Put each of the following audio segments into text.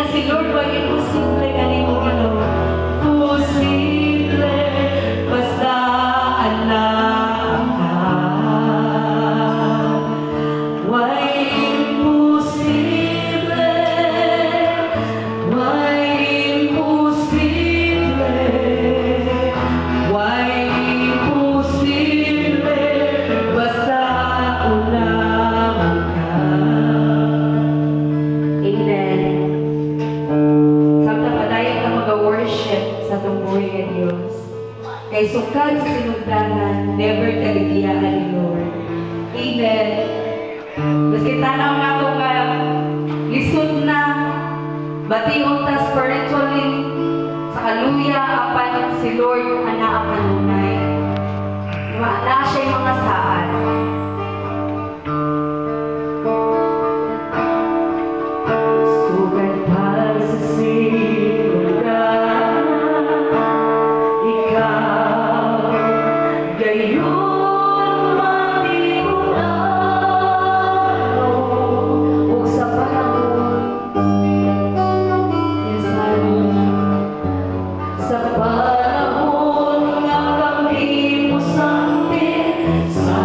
Kaya si Lord, wag imposible kanimo Ginoo. Posible, basta alam ka. Why imposible? Why imposible? Why imposible? Basta alam ka. Amen. Samtang padayon ka mag-worship sa itong buhay ng Diyos. Kay sukad sa sinugdanan, never kaligiyaan ni Lord. Amen. Maski tanaw nga ito ka, lisod na, bationg ta spiritually, sa kaluya, apan si Lord, anak kanunay. Na siya'y mga saan. Sugad para sa sinugdanan, ikaw, gayon matiunalo, o sa panahon, yes, sa panahon nga kami pusante, sa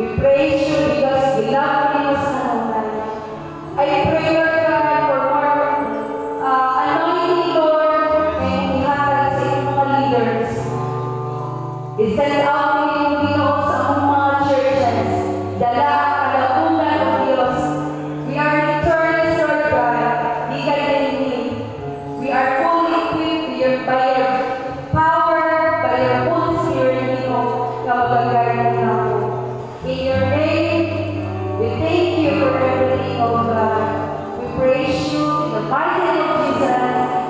We praise you because we love you sa life. I pray, Lord God, for more anointing, Lord, and ihatag sa inyong mga leaders. I-send out yung Ginoo sa among mga churches. Dala ang kalabunan ng Diyos. We are victorious, Lord God. Di ka din. We are fully equipped by your power, by your Holy Spirit, Ginoo, na magagaling na ako. In your name, we thank you for everything, oh God. We praise you in the mighty name of Jesus.